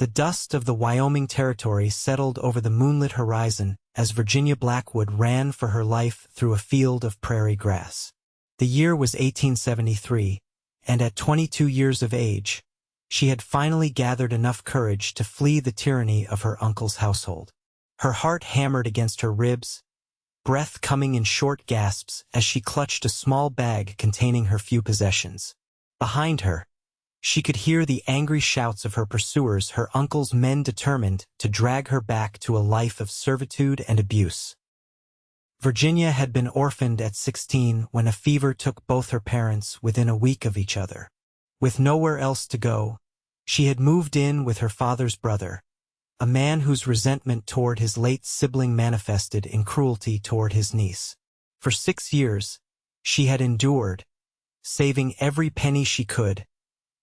The dust of the Wyoming Territory settled over the moonlit horizon as Virginia Blackwood ran for her life through a field of prairie grass. The year was 1873, and at 22 years of age, she had finally gathered enough courage to flee the tyranny of her uncle's household. Her heart hammered against her ribs, breath coming in short gasps as she clutched a small bag containing her few possessions. Behind her, she could hear the angry shouts of her pursuers, her uncle's men determined to drag her back to a life of servitude and abuse. Virginia had been orphaned at 16 when a fever took both her parents within a week of each other. With nowhere else to go, she had moved in with her father's brother, a man whose resentment toward his late sibling manifested in cruelty toward his niece. For 6 years, she had endured, saving every penny she could,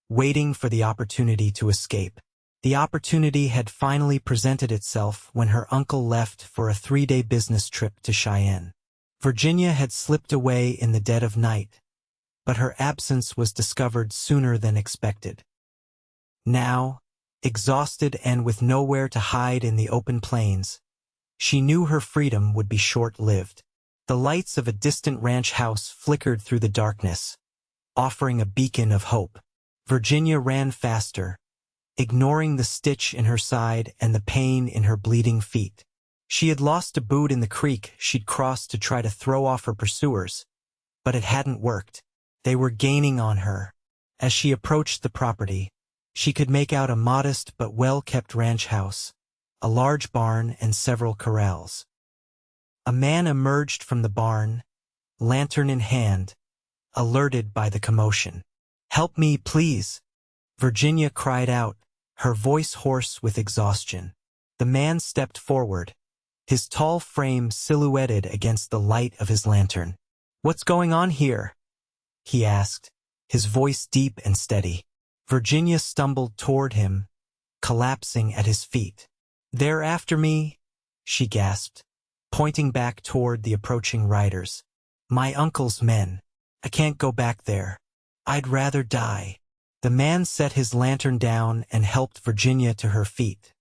waiting for the opportunity to escape. The opportunity had finally presented itself when her uncle left for a 3-day business trip to Cheyenne. Virginia had slipped away in the dead of night, but her absence was discovered sooner than expected. Now, exhausted and with nowhere to hide in the open plains, she knew her freedom would be short-lived. The lights of a distant ranch house flickered through the darkness, offering a beacon of hope. Virginia ran faster, ignoring the stitch in her side and the pain in her bleeding feet. She had lost a boot in the creek she'd crossed to try to throw off her pursuers, but it hadn't worked. They were gaining on her. As she approached the property, she could make out a modest but well-kept ranch house, a large barn and several corrals. A man emerged from the barn, lantern in hand, alerted by the commotion. "Help me, please," Virginia cried out, her voice hoarse with exhaustion. The man stepped forward, his tall frame silhouetted against the light of his lantern. "What's going on here?" he asked, his voice deep and steady. Virginia stumbled toward him, collapsing at his feet. "They're after me," she gasped, pointing back toward the approaching riders. "My uncle's men. I can't go back there. I'd rather die." The man set his lantern down and helped Virginia to her feet.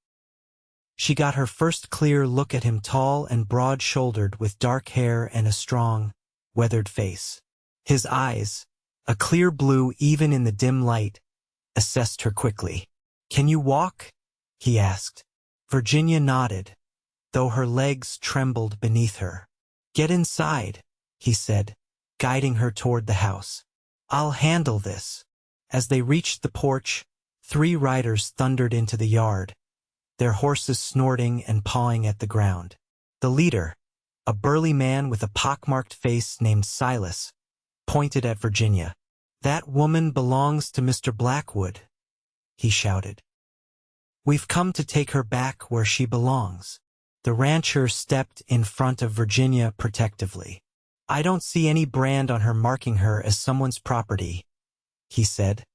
She got her first clear look at him, tall and broad-shouldered with dark hair and a strong, weathered face. His eyes, a clear blue even in the dim light, assessed her quickly. "Can you walk?" he asked. Virginia nodded, though her legs trembled beneath her. "Get inside," he said, guiding her toward the house. "I'll handle this." As they reached the porch, 3 riders thundered into the yard, their horses snorting and pawing at the ground. The leader, a burly man with a pockmarked face named Silas, pointed at Virginia. "That woman belongs to Mr. Blackwood," he shouted. "We've come to take her back where she belongs." The rancher stepped in front of Virginia protectively. "I don't see any brand on her marking her as someone's property," he said,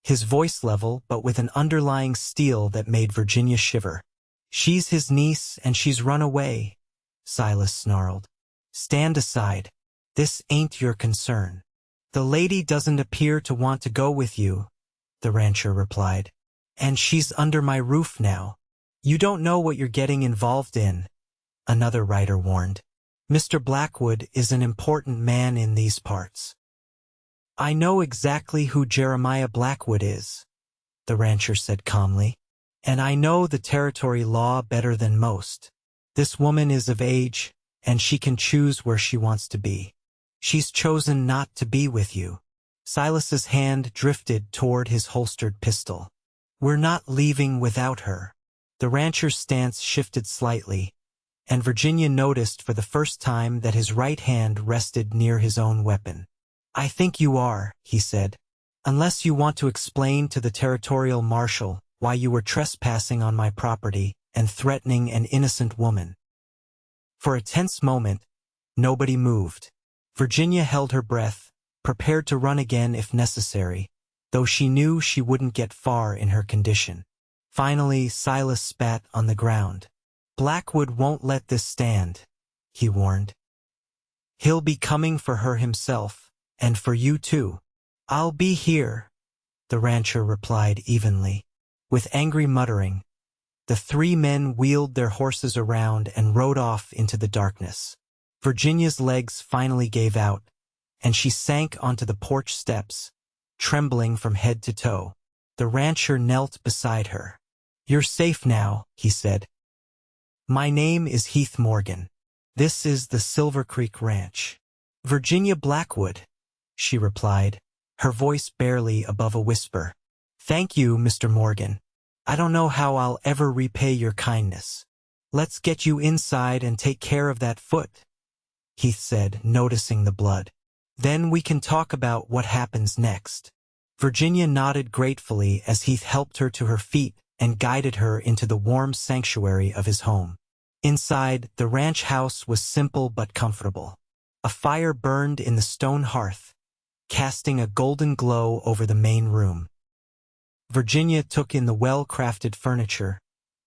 his voice level but with an underlying steel that made Virginia shiver. "She's his niece and she's run away," Silas snarled. "Stand aside. This ain't your concern." "The lady doesn't appear to want to go with you," the rancher replied. "And she's under my roof now." "You don't know what you're getting involved in," another rider warned. "Mr. Blackwood is an important man in these parts." "I know exactly who Jeremiah Blackwood is," the rancher said calmly. "And I know the territory law better than most. This woman is of age, and she can choose where she wants to be. She's chosen not to be with you." Silas's hand drifted toward his holstered pistol. "We're not leaving without her." The rancher's stance shifted slightly, and Virginia noticed for the first time that his right hand rested near his own weapon. "I think you are," he said, "unless you want to explain to the territorial marshal why you were trespassing on my property and threatening an innocent woman." For a tense moment, nobody moved. Virginia held her breath, prepared to run again if necessary, though she knew she wouldn't get far in her condition. Finally, Silas spat on the ground. "Blackwood won't let this stand," he warned. "He'll be coming for her himself, and for you too." "I'll be here," the rancher replied evenly. With angry muttering, The three men wheeled their horses around and rode off into the darkness. Virginia's legs finally gave out, and she sank onto the porch steps, trembling from head to toe. The rancher knelt beside her. "You're safe now," he said. "My name is Heath Morgan. This is the Silver Creek Ranch." "Virginia Blackwood," she replied, her voice barely above a whisper. "Thank you, Mr. Morgan. I don't know how I'll ever repay your kindness. Let's get you inside and take care of that foot," Heath said, noticing the blood. "Then we can talk about what happens next." Virginia nodded gratefully as Heath helped her to her feet and guided her into the warm sanctuary of his home. Inside, the ranch house was simple but comfortable. A fire burned in the stone hearth, casting a golden glow over the main room. Virginia took in the well-crafted furniture,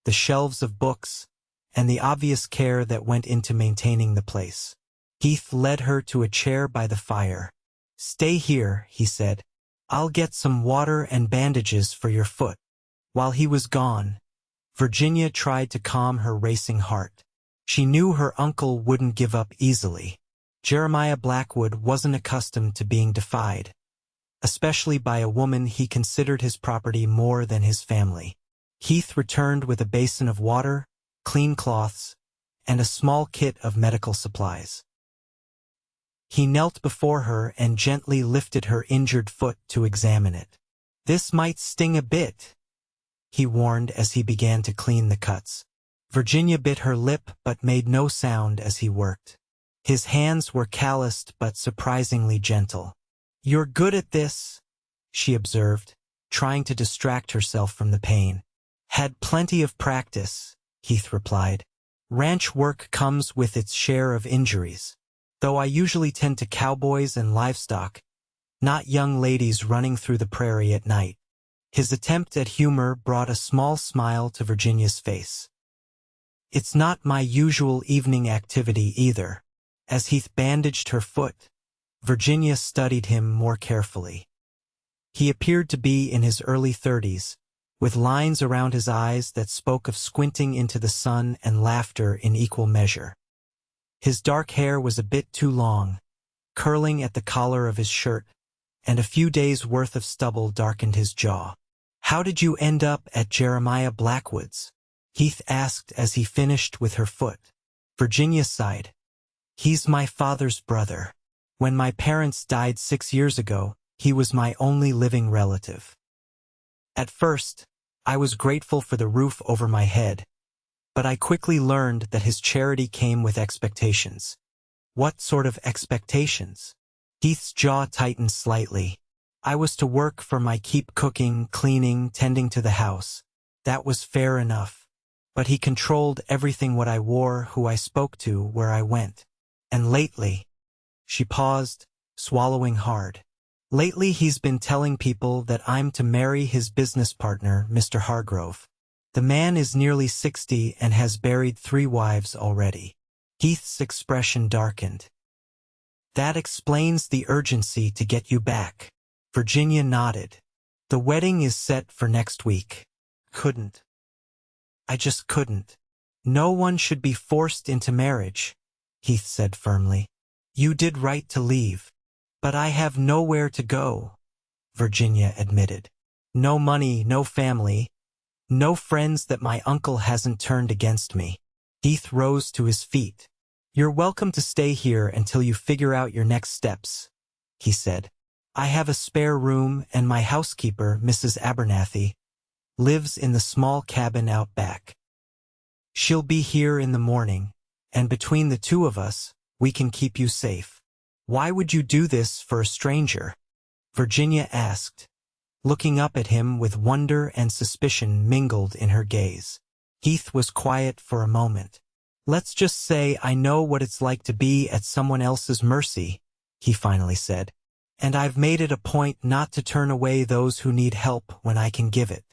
the shelves of books, and the obvious care that went into maintaining the place. Heath led her to a chair by the fire. "Stay here," he said. "I'll get some water and bandages for your foot." While he was gone, Virginia tried to calm her racing heart. She knew her uncle wouldn't give up easily. Jeremiah Blackwood wasn't accustomed to being defied, especially by a woman he considered his property more than his family. Heath returned with a basin of water, clean cloths, and a small kit of medical supplies. He knelt before her and gently lifted her injured foot to examine it. "This might sting a bit," he warned as he began to clean the cuts. Virginia bit her lip but made no sound as he worked. His hands were calloused but surprisingly gentle. "You're good at this," she observed, trying to distract herself from the pain. "Had plenty of practice," Heath replied. "Ranch work comes with its share of injuries. Though I usually tend to cowboys and livestock, not young ladies running through the prairie at night." His attempt at humor brought a small smile to Virginia's face. "It's not my usual evening activity either." As Heath bandaged her foot, Virginia studied him more carefully. He appeared to be in his early 30s, with lines around his eyes that spoke of squinting into the sun and laughter in equal measure. His dark hair was a bit too long, curling at the collar of his shirt, and a few days' worth of stubble darkened his jaw. "How did you end up at Jeremiah Blackwood's?" Heath asked as he finished with her foot. Virginia sighed. "He's my father's brother. When my parents died 6 years ago, he was my only living relative. At first, I was grateful for the roof over my head, but I quickly learned that his charity came with expectations." "What sort of expectations?" Heath's jaw tightened slightly. "I was to work for my keep cooking, cleaning, tending to the house. That was fair enough. But he controlled everything: what I wore, who I spoke to, where I went. And lately—" She paused, swallowing hard. "Lately he's been telling people that I'm to marry his business partner, Mr. Hargrove. The man is nearly 60 and has buried 3 wives already." Heath's expression darkened. "That explains the urgency to get you back." Virginia nodded. "The wedding is set for next week." I just couldn't. "No one should be forced into marriage," Heath said firmly. "You did right to leave." "But I have nowhere to go," Virginia admitted. "No money, no family, no friends that my uncle hasn't turned against me." Heath rose to his feet. "You're welcome to stay here until you figure out your next steps," he said. "I have a spare room, and my housekeeper, Mrs. Abernathy, lives in the small cabin out back. She'll be here in the morning, and between the two of us, we can keep you safe." "Why would you do this for a stranger?" Virginia asked, looking up at him with wonder and suspicion mingled in her gaze. Heath was quiet for a moment. "Let's just say I know what it's like to be at someone else's mercy," he finally said. "And I've made it a point not to turn away those who need help when I can give it."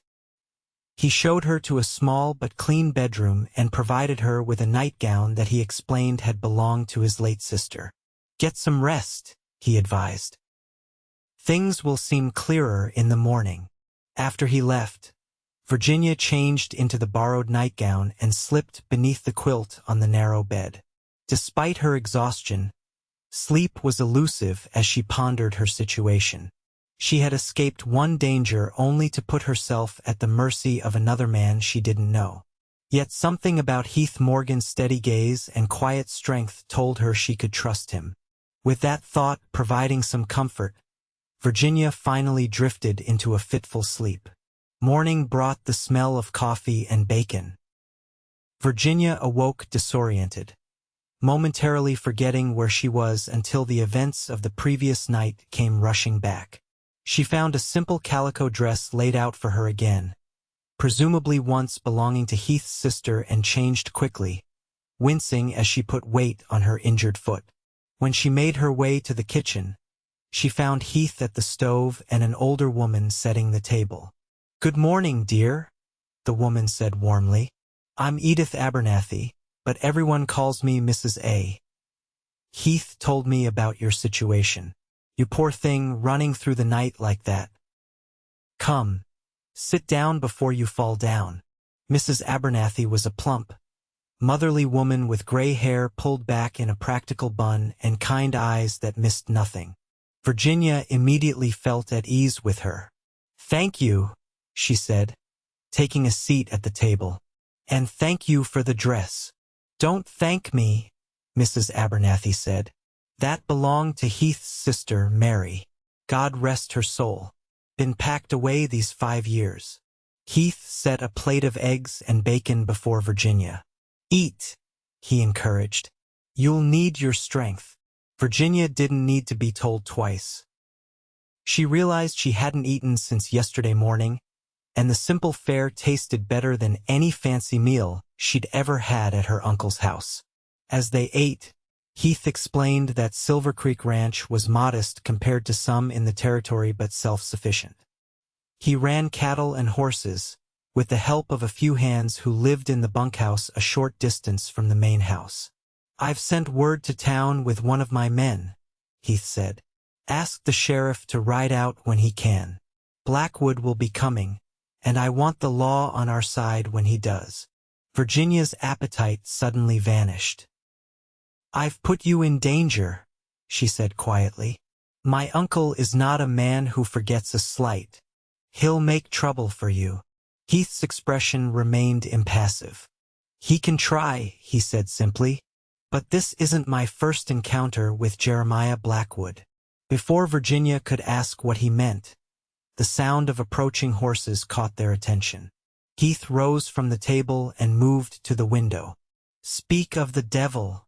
He showed her to a small but clean bedroom and provided her with a nightgown that he explained had belonged to his late sister. "Get some rest," he advised. "Things will seem clearer in the morning." After he left, Virginia changed into the borrowed nightgown and slipped beneath the quilt on the narrow bed. Despite her exhaustion, sleep was elusive as she pondered her situation. She had escaped one danger only to put herself at the mercy of another man she didn't know. Yet something about Heath Morgan's steady gaze and quiet strength told her she could trust him. With that thought providing some comfort, Virginia finally drifted into a fitful sleep. Morning brought the smell of coffee and bacon. Virginia awoke disoriented, momentarily forgetting where she was until the events of the previous night came rushing back. She found a simple calico dress laid out for her again, presumably once belonging to Heath's sister, and changed quickly, wincing as she put weight on her injured foot. When she made her way to the kitchen, she found Heath at the stove and an older woman setting the table. "Good morning, dear," the woman said warmly. "I'm Edith Abernathy, but everyone calls me Mrs. A. Heath told me about your situation. You poor thing, running through the night like that. Come, sit down before you fall down." Mrs. Abernathy was a plump, motherly woman with gray hair pulled back in a practical bun and kind eyes that missed nothing. Virginia immediately felt at ease with her. "Thank you," she said, taking a seat at the table. "And thank you for the dress." "Don't thank me," Mrs. Abernathy said. "That belonged to Heath's sister, Mary. God rest her soul. Been packed away these 5 years." Heath set a plate of eggs and bacon before Virginia. "Eat," he encouraged. "You'll need your strength." Virginia didn't need to be told twice. She realized she hadn't eaten since yesterday morning, and the simple fare tasted better than any fancy meal she'd ever had at her uncle's house. As they ate, Heath explained that Silver Creek Ranch was modest compared to some in the territory but self-sufficient. He ran cattle and horses, with the help of a few hands who lived in the bunkhouse a short distance from the main house. "I've sent word to town with one of my men," Heath said. "Ask the sheriff to ride out when he can. Blackwood will be coming, and I want the law on our side when he does." Virginia's appetite suddenly vanished. "I've put you in danger," she said quietly. "My uncle is not a man who forgets a slight. He'll make trouble for you." Heath's expression remained impassive. "He can try," he said simply. "But this isn't my first encounter with Jeremiah Blackwood." Before Virginia could ask what he meant, the sound of approaching horses caught their attention. Heath rose from the table and moved to the window. "Speak of the devil,"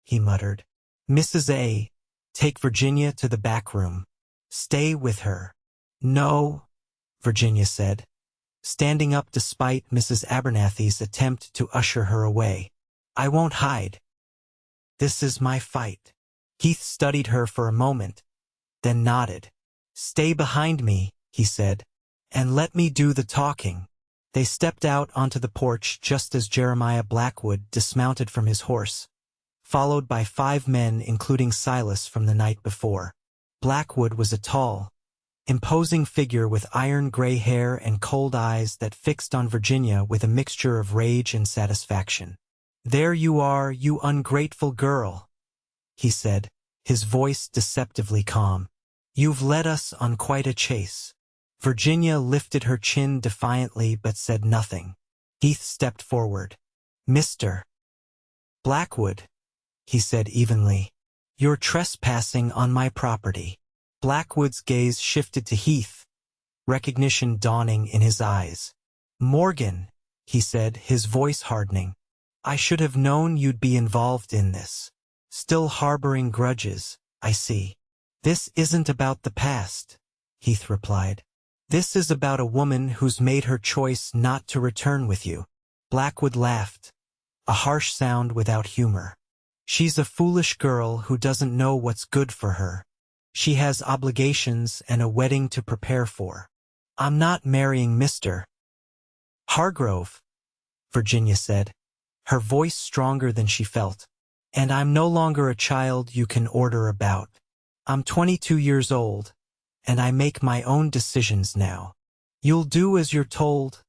he muttered. "Mrs. A, take Virginia to the back room. Stay with her." "No," Virginia said, standing up despite Mrs. Abernathy's attempt to usher her away. "I won't hide. This is my fight." Heath studied her for a moment, then nodded. "Stay behind me," he said, "and let me do the talking." They stepped out onto the porch just as Jeremiah Blackwood dismounted from his horse, followed by 5 men including Silas from the night before. Blackwood was a tall, imposing figure with iron-gray hair and cold eyes that fixed on Virginia with a mixture of rage and satisfaction. "There you are, you ungrateful girl," he said, his voice deceptively calm. "You've led us on quite a chase." Virginia lifted her chin defiantly but said nothing. Heath stepped forward. "Mr. Blackwood," he said evenly, "you're trespassing on my property." Blackwood's gaze shifted to Heath, recognition dawning in his eyes. "Morgan," he said, his voice hardening, "I should have known you'd be involved in this. Still harboring grudges, I see." "This isn't about the past," Heath replied. "This is about a woman who's made her choice not to return with you." Blackwood laughed, a harsh sound without humor. "She's a foolish girl who doesn't know what's good for her. She has obligations and a wedding to prepare for. I'm not marrying Mr. Hargrove," Virginia said, her voice stronger than she felt. "And I'm no longer a child you can order about. I'm 22 years old, and I make my own decisions now. You'll do as you're told,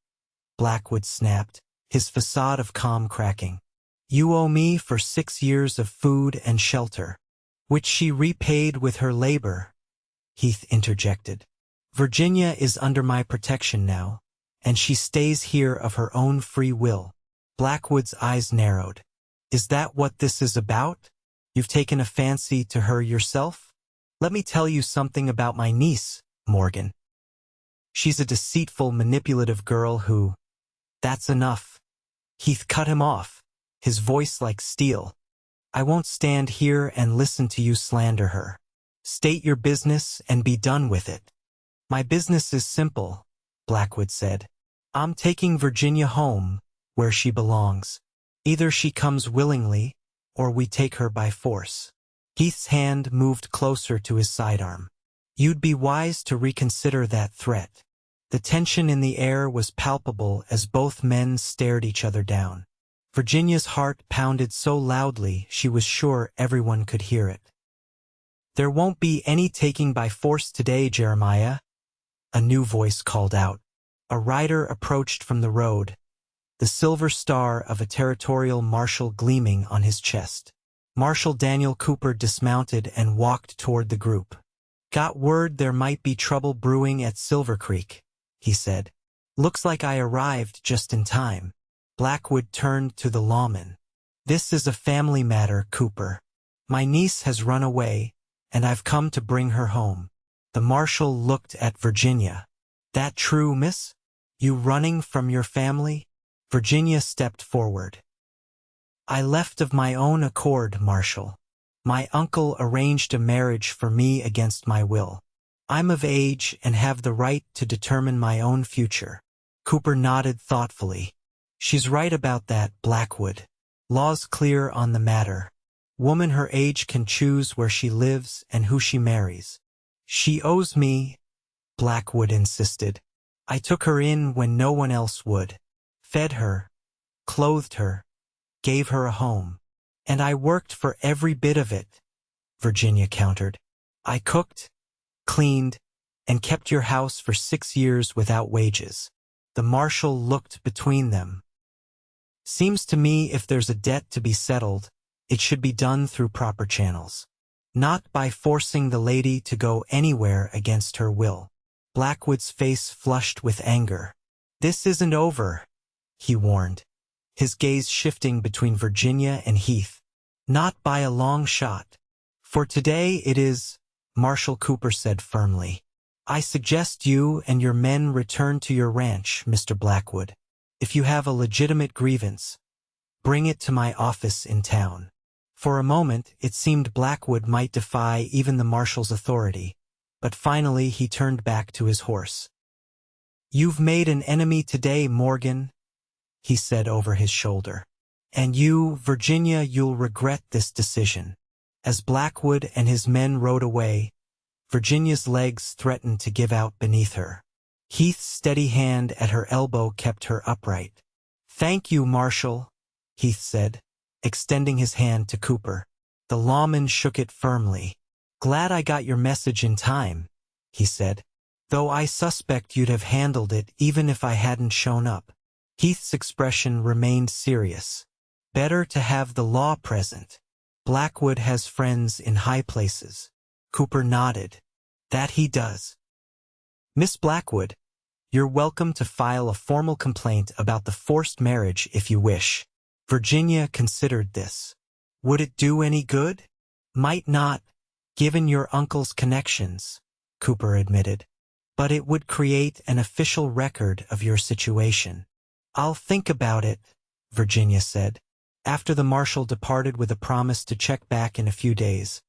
Blackwood snapped, his facade of calm cracking. You owe me for 6 years of food and shelter, which she repaid with her labor, Heath interjected. Virginia is under my protection now, and she stays here of her own free will. Blackwood's eyes narrowed. Is that what this is about? You've taken a fancy to her yourself? Let me tell you something about my niece, Morgan. She's a deceitful, manipulative girl who... That's enough. Heath cut him off, his voice like steel. I won't stand here and listen to you slander her. State your business and be done with it. My business is simple, Blackwood said. I'm taking Virginia home, where she belongs. Either she comes willingly, or we take her by force. Heath's hand moved closer to his sidearm. You'd be wise to reconsider that threat. The tension in the air was palpable as both men stared each other down. Virginia's heart pounded so loudly she was sure everyone could hear it. There won't be any taking by force today, Jeremiah, a new voice called out. A rider approached from the road, the silver star of a territorial marshal gleaming on his chest. Marshal Daniel Cooper dismounted and walked toward the group. Got word there might be trouble brewing at Silver Creek, he said. Looks like I arrived just in time. Blackwood turned to the lawman. This is a family matter, Cooper. My niece has run away, and I've come to bring her home. The marshal looked at Virginia. That true, miss? You running from your family? Virginia stepped forward. I left of my own accord, Marshal. My uncle arranged a marriage for me against my will. I'm of age and have the right to determine my own future. Cooper nodded thoughtfully. She's right about that, Blackwood. Law's clear on the matter. Woman her age can choose where she lives and who she marries. She owes me, Blackwood insisted. I took her in when no one else would. Fed her, clothed her, gave her a home. And I worked for every bit of it, Virginia countered. I cooked, cleaned, and kept your house for 6 years without wages. The marshal looked between them. Seems to me if there's a debt to be settled, it should be done through proper channels. Not by forcing the lady to go anywhere against her will. Blackwood's face flushed with anger. This isn't over, he warned, his gaze shifting between Virginia and Heath. Not by a long shot. For today it is, Marshal Cooper said firmly. I suggest you and your men return to your ranch, Mr. Blackwood. If you have a legitimate grievance, bring it to my office in town. For a moment, it seemed Blackwood might defy even the marshal's authority, but finally he turned back to his horse. You've made an enemy today, Morgan, he said over his shoulder. And you, Virginia, you'll regret this decision. As Blackwood and his men rode away, Virginia's legs threatened to give out beneath her. Heath's steady hand at her elbow kept her upright. Thank you, Marshal, Heath said, extending his hand to Cooper. The lawman shook it firmly. Glad I got your message in time, he said. Though I suspect you'd have handled it even if I hadn't shown up. Heath's expression remained serious. Better to have the law present. Blackwood has friends in high places. Cooper nodded. That he does. Miss Blackwood, you're welcome to file a formal complaint about the forced marriage if you wish. Virginia considered this. Would it do any good? Might not, given your uncle's connections, Cooper admitted. But it would create an official record of your situation. I'll think about it, Virginia said. After the marshal departed with a promise to check back in a few days,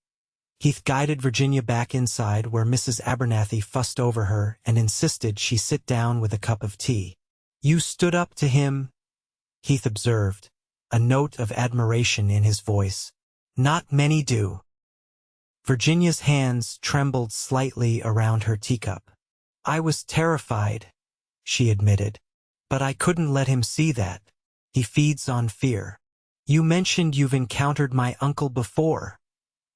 Heath guided Virginia back inside where Mrs. Abernathy fussed over her and insisted she sit down with a cup of tea. You stood up to him, Heath observed, a note of admiration in his voice. Not many do. Virginia's hands trembled slightly around her teacup. I was terrified, she admitted, but I couldn't let him see that. He feeds on fear. You mentioned you've encountered my uncle before,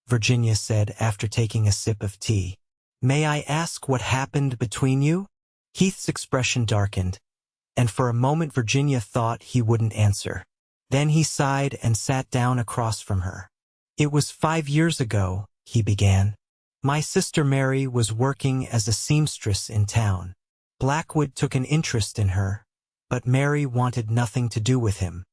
Virginia said after taking a sip of tea. May I ask what happened between you? Heath's expression darkened. and for a moment Virginia thought he wouldn't answer. Then he sighed and sat down across from her. "It was 5 years ago," he began. "My sister Mary was working as a seamstress in town. Blackwood took an interest in her, but Mary wanted nothing to do with him.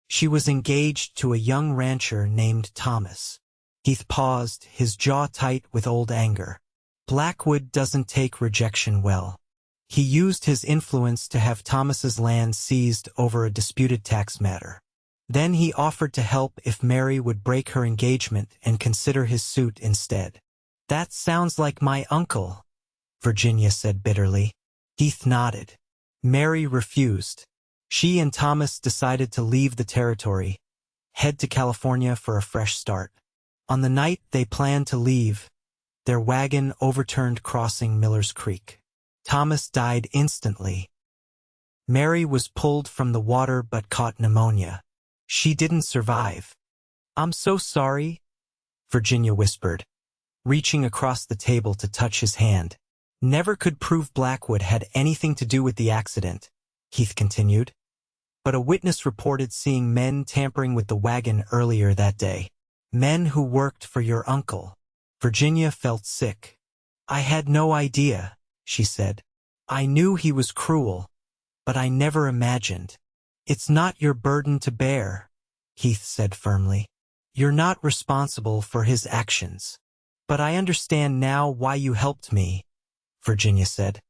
She was engaged to a young rancher named Thomas." Heath paused, his jaw tight with old anger. "Blackwood doesn't take rejection well. He used his influence to have Thomas's land seized over a disputed tax matter. Then he offered to help if Mary would break her engagement and consider his suit instead." "That sounds like my uncle," Virginia said bitterly. Heath nodded. "Mary refused. She and Thomas decided to leave the territory, head to California for a fresh start. On the night they planned to leave, their wagon overturned crossing Miller's Creek. Thomas died instantly. Mary was pulled from the water but caught pneumonia. She didn't survive." "I'm so sorry," Virginia whispered, reaching across the table to touch his hand. "Never could prove Blackwood had anything to do with the accident," Heath continued. "But a witness reported seeing men tampering with the wagon earlier that day. Men who worked for your uncle." Virginia felt sick. "I had no idea," she said. "I knew he was cruel, but I never imagined." "It's not your burden to bear," Heath said firmly. "You're not responsible for his actions." "But I understand now why you helped me," Virginia said.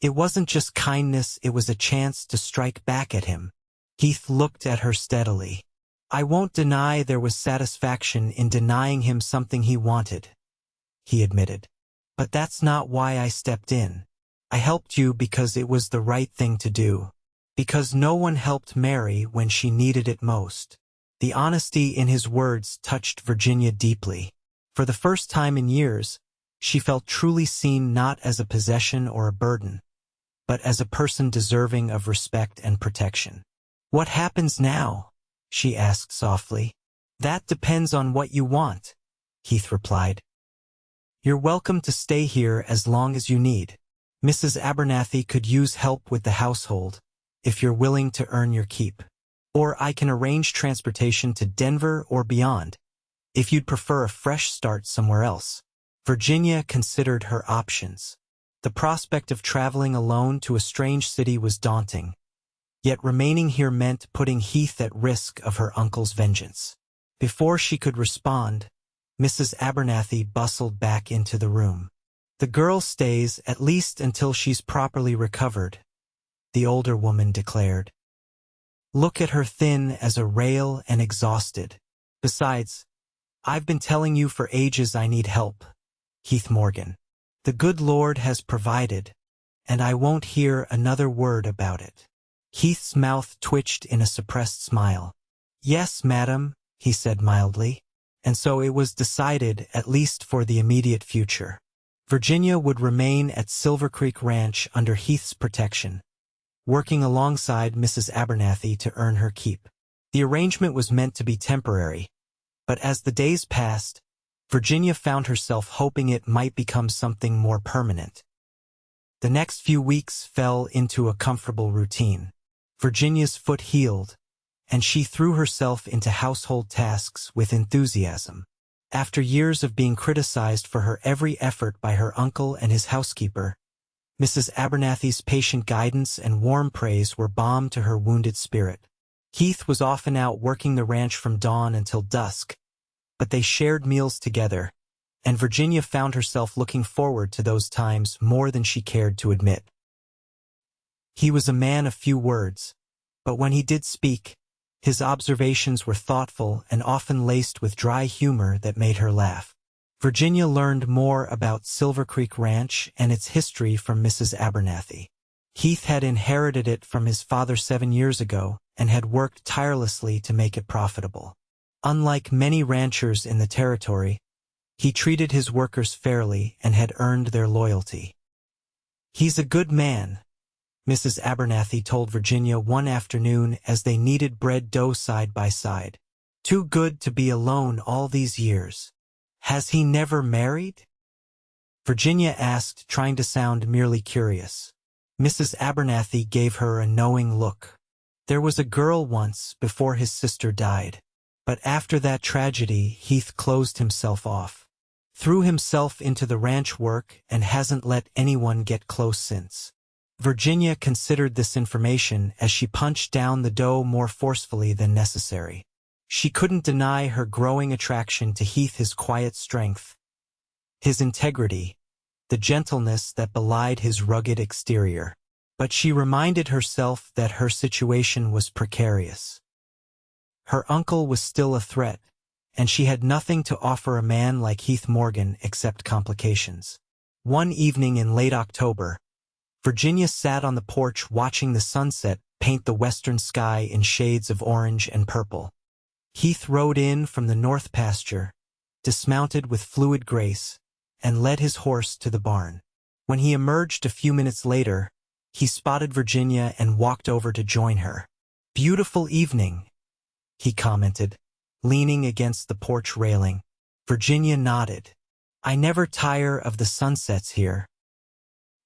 "It wasn't just kindness, it was a chance to strike back at him." Heath looked at her steadily. "I won't deny there was satisfaction in denying him something he wanted," he admitted. "But that's not why I stepped in. I helped you because it was the right thing to do. Because no one helped Mary when she needed it most." The honesty in his words touched Virginia deeply. For the first time in years, she felt truly seen, not as a possession or a burden, but as a person deserving of respect and protection. "What happens now?" she asked softly. "That depends on what you want," Heath replied. "You're welcome to stay here as long as you need. Mrs. Abernathy could use help with the household, if you're willing to earn your keep. Or I can arrange transportation to Denver or beyond, if you'd prefer a fresh start somewhere else." Virginia considered her options. The prospect of traveling alone to a strange city was daunting, yet remaining here meant putting Heath at risk of her uncle's vengeance. Before she could respond, Mrs. Abernathy bustled back into the room. "The girl stays at least until she's properly recovered," the older woman declared. "Look at her, thin as a rail and exhausted. Besides, I've been telling you for ages I need help, Heath Morgan. The good Lord has provided, and I won't hear another word about it." Heath's mouth twitched in a suppressed smile. "Yes, madam," he said mildly. And so it was decided, at least for the immediate future. Virginia would remain at Silver Creek Ranch under Heath's protection, working alongside Mrs. Abernathy to earn her keep. The arrangement was meant to be temporary, but as the days passed, Virginia found herself hoping it might become something more permanent. The next few weeks fell into a comfortable routine. Virginia's foot healed, and she threw herself into household tasks with enthusiasm. After years of being criticized for her every effort by her uncle and his housekeeper, Mrs. Abernathy's patient guidance and warm praise were balm to her wounded spirit. Heath was often out working the ranch from dawn until dusk, but they shared meals together, and Virginia found herself looking forward to those times more than she cared to admit. He was a man of few words, but when he did speak, his observations were thoughtful and often laced with dry humor that made her laugh. Virginia learned more about Silver Creek Ranch and its history from Mrs. Abernathy. Heath had inherited it from his father 7 years ago and had worked tirelessly to make it profitable. Unlike many ranchers in the territory, he treated his workers fairly and had earned their loyalty. "He's a good man," Mrs. Abernathy told Virginia one afternoon as they kneaded bread dough side by side. "Too good to be alone all these years." "Has he never married?" Virginia asked, trying to sound merely curious. Mrs. Abernathy gave her a knowing look. There was a girl once before his sister died. But after that tragedy, Heath closed himself off. Threw himself into the ranch work and hasn't let anyone get close since. Virginia considered this information as she punched down the dough more forcefully than necessary. She couldn't deny her growing attraction to Heath, his quiet strength, his integrity, the gentleness that belied his rugged exterior. But she reminded herself that her situation was precarious. Her uncle was still a threat, and she had nothing to offer a man like Heath Morgan except complications. One evening in late October, Virginia sat on the porch watching the sunset paint the western sky in shades of orange and purple. Heath rode in from the north pasture, dismounted with fluid grace, and led his horse to the barn. When he emerged a few minutes later, he spotted Virginia and walked over to join her. "Beautiful evening," he commented, leaning against the porch railing. Virginia nodded. "I never tire of the sunsets here.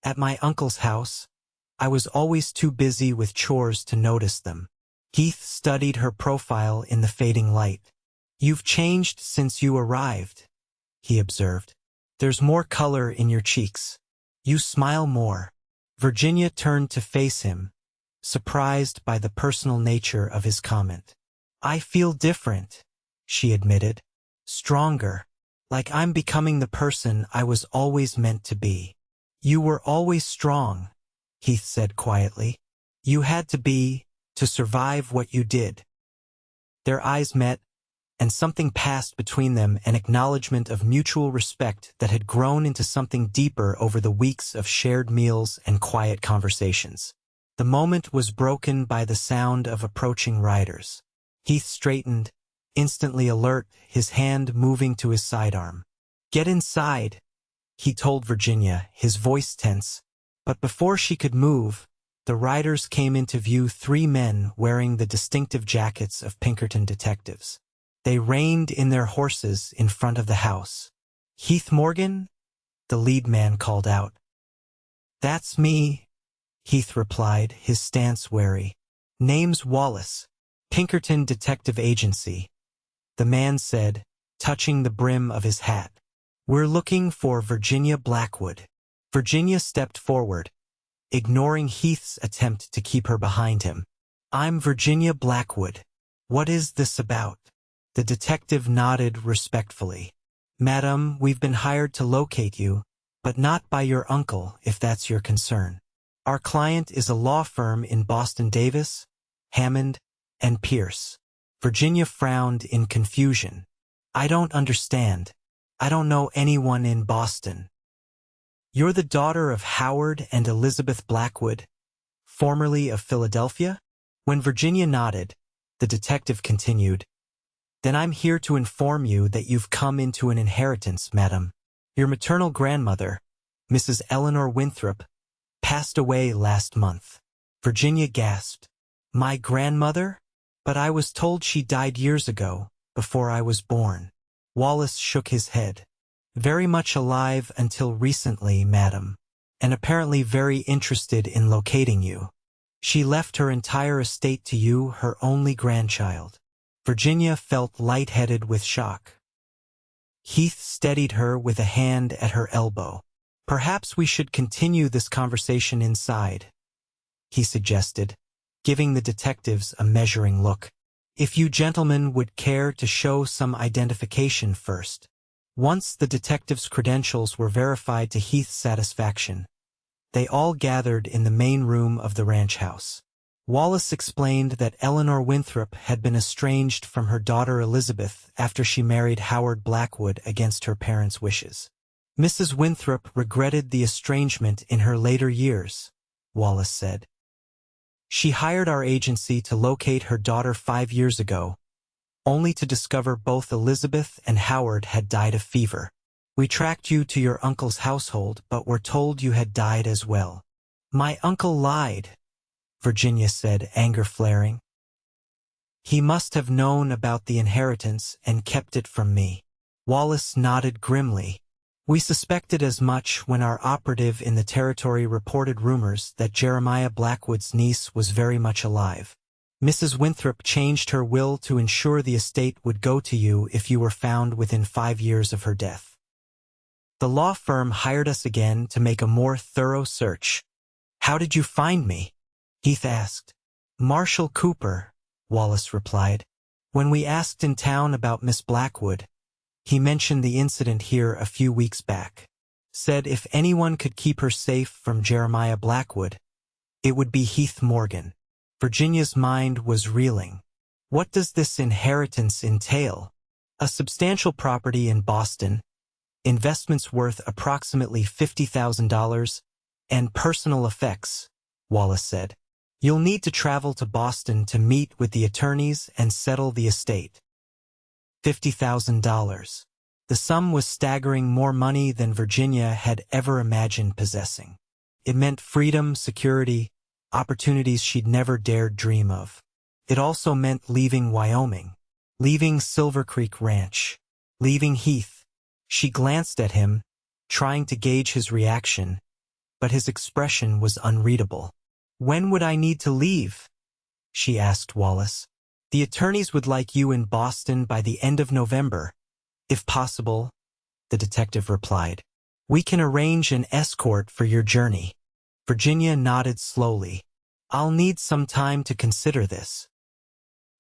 At my uncle's house, I was always too busy with chores to notice them." Heath studied her profile in the fading light. "You've changed since you arrived," he observed. "There's more color in your cheeks. You smile more." Virginia turned to face him, surprised by the personal nature of his comment. "I feel different," she admitted. "Stronger. Like I'm becoming the person I was always meant to be." "You were always strong," Heath said quietly. "You had to be, to survive what you did." Their eyes met, and something passed between them, an acknowledgement of mutual respect that had grown into something deeper over the weeks of shared meals and quiet conversations. The moment was broken by the sound of approaching riders. Heath straightened, instantly alert, his hand moving to his sidearm. "Get inside," he told Virginia, his voice tense. But before she could move, the riders came into view, 3 men wearing the distinctive jackets of Pinkerton detectives. They reined in their horses in front of the house. "Heath Morgan?" the lead man called out. "That's me," Heath replied, his stance wary. "Name's Wallace, Pinkerton Detective Agency," the man said, touching the brim of his hat. "We're looking for Virginia Blackwood." Virginia stepped forward, ignoring Heath's attempt to keep her behind him. "I'm Virginia Blackwood. What is this about?" The detective nodded respectfully. "Madam, we've been hired to locate you, but not by your uncle, if that's your concern. Our client is a law firm in Boston, Davis, Hammond, and Pierce." Virginia frowned in confusion. "I don't understand. I don't know anyone in Boston." "You're the daughter of Howard and Elizabeth Blackwood, formerly of Philadelphia?" When Virginia nodded, the detective continued, "Then I'm here to inform you that you've come into an inheritance, madam. Your maternal grandmother, Mrs. Eleanor Winthrop, passed away last month." Virginia gasped. "My grandmother? But I was told she died years ago, before I was born." Wallace shook his head. "Very much alive until recently, madam, and apparently very interested in locating you. She left her entire estate to you, her only grandchild." Virginia felt lightheaded with shock. Heath steadied her with a hand at her elbow. "Perhaps we should continue this conversation inside," he suggested, giving the detectives a measuring look. "If you gentlemen would care to show some identification first." Once the detectives' credentials were verified to Heath's satisfaction, they all gathered in the main room of the ranch house. Wallace explained that Eleanor Winthrop had been estranged from her daughter Elizabeth after she married Howard Blackwood against her parents' wishes. "Mrs. Winthrop regretted the estrangement in her later years," Wallace said. "She hired our agency to locate her daughter 5 years ago, only to discover both Elizabeth and Howard had died of fever. We tracked you to your uncle's household, but were told you had died as well." "My uncle lied," Virginia said, anger flaring. "He must have known about the inheritance and kept it from me." Wallace nodded grimly. We suspected as much when our operative in the territory reported rumors that Jeremiah Blackwood's niece was very much alive. Mrs. Winthrop changed her will to ensure the estate would go to you if you were found within 5 years of her death. The law firm hired us again to make a more thorough search. How did you find me? Heath asked. Marshall Cooper, Wallace replied. When we asked in town about Miss Blackwood, he mentioned the incident here a few weeks back. Said if anyone could keep her safe from Jeremiah Blackwood, it would be Heath Morgan. Virginia's mind was reeling. What does this inheritance entail? A substantial property in Boston, investments worth approximately $50,000, and personal effects, Wallace said. You'll need to travel to Boston to meet with the attorneys and settle the estate. $50,000. The sum was staggering more money than Virginia had ever imagined possessing. It meant freedom, security, opportunities she'd never dared dream of. It also meant leaving Wyoming, leaving Silver Creek Ranch, leaving Heath. She glanced at him, trying to gauge his reaction, but his expression was unreadable. When would I need to leave? She asked Wallace. The attorneys would like you in Boston by the end of November, if possible, the detective replied. We can arrange an escort for your journey. Virginia nodded slowly. I'll need some time to consider this.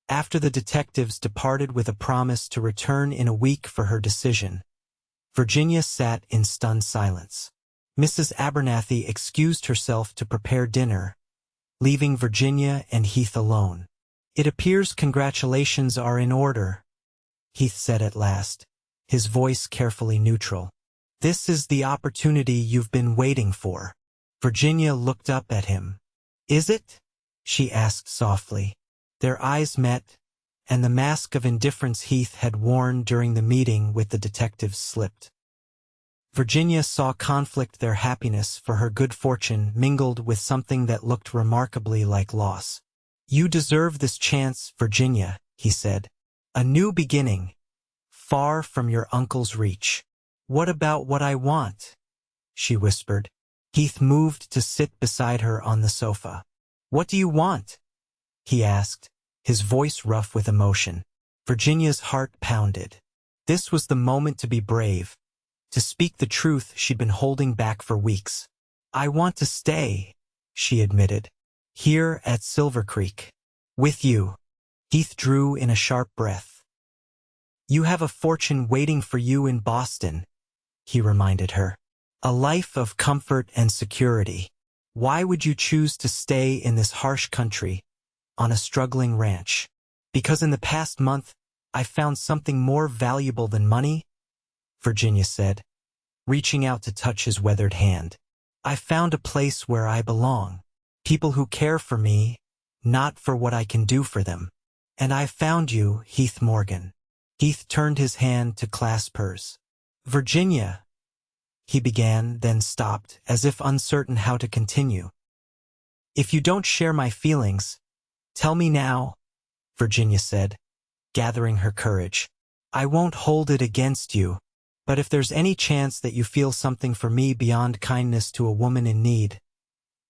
After the detectives departed with a promise to return in a week for her decision, Virginia sat in stunned silence. Mrs. Abernathy excused herself to prepare dinner, leaving Virginia and Heath alone. It appears congratulations are in order, Heath said at last, his voice carefully neutral. This is the opportunity you've been waiting for. Virginia looked up at him. Is it? She asked softly. Their eyes met, and the mask of indifference Heath had worn during the meeting with the detectives slipped. Virginia saw conflict. Their happiness for her good fortune mingled with something that looked remarkably like loss. You deserve this chance, Virginia, he said. A new beginning, far from your uncle's reach. What about what I want? She whispered. Heath moved to sit beside her on the sofa. What do you want? He asked, his voice rough with emotion. Virginia's heart pounded. This was the moment to be brave, to speak the truth she'd been holding back for weeks. I want to stay, she admitted. Here at Silver Creek. With you. Heath drew in a sharp breath. You have a fortune waiting for you in Boston, he reminded her. A life of comfort and security. Why would you choose to stay in this harsh country, on a struggling ranch? Because in the past month, I found something more valuable than money, Virginia said, reaching out to touch his weathered hand. I found a place where I belong. People who care for me, not for what I can do for them. And I found you, Heath Morgan. Heath turned his hand to clasp hers. Virginia, he began, then stopped, as if uncertain how to continue. If you don't share my feelings, tell me now, Virginia said, gathering her courage. I won't hold it against you, but if there's any chance that you feel something for me beyond kindness to a woman in need.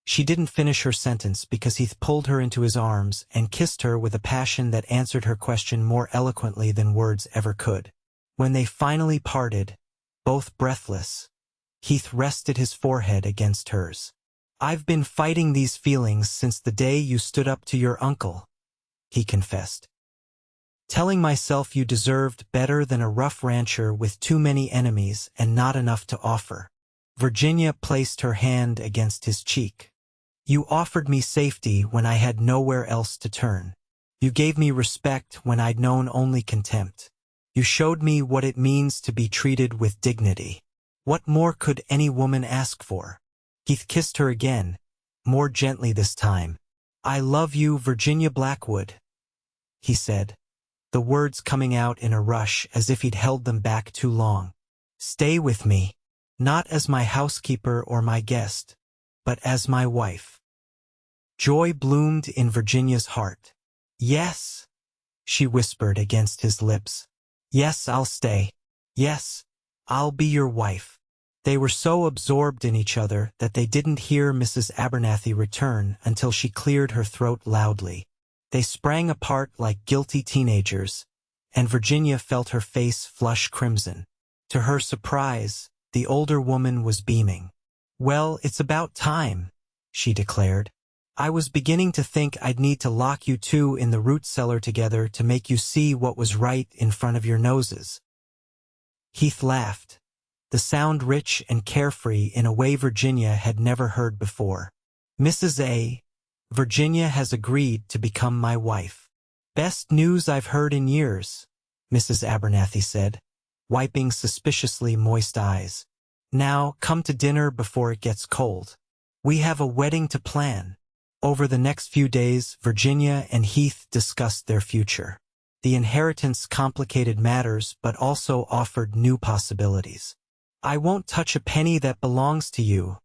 She didn't finish her sentence because Heath pulled her into his arms and kissed her with a passion that answered her question more eloquently than words ever could. When they finally parted, both breathless, Heath rested his forehead against hers. I've been fighting these feelings since the day you stood up to your uncle, he confessed. Telling myself you deserved better than a rough rancher with too many enemies and not enough to offer. Virginia placed her hand against his cheek. You offered me safety when I had nowhere else to turn. You gave me respect when I'd known only contempt. You showed me what it means to be treated with dignity. What more could any woman ask for? Heath kissed her again, more gently this time. I love you, Virginia Blackwood, he said, the words coming out in a rush as if he'd held them back too long. Stay with me, not as my housekeeper or my guest, but as my wife. Joy bloomed in Virginia's heart. Yes, she whispered against his lips. Yes, I'll stay. Yes, I'll be your wife. They were so absorbed in each other that they didn't hear Mrs. Abernathy return until she cleared her throat loudly. They sprang apart like guilty teenagers, and Virginia felt her face flush crimson. To her surprise, the older woman was beaming. "Well, it's about time," she declared. "I was beginning to think I'd need to lock you two in the root cellar together to make you see what was right in front of your noses." Heath laughed, the sound rich and carefree in a way Virginia had never heard before. "Mrs. A., Virginia has agreed to become my wife." "Best news I've heard in years," Mrs. Abernathy said, wiping suspiciously moist eyes. "Now, come to dinner before it gets cold. We have a wedding to plan." Over the next few days, Virginia and Heath discussed their future. The inheritance complicated matters but also offered new possibilities. "I won't touch a penny that belongs to you,"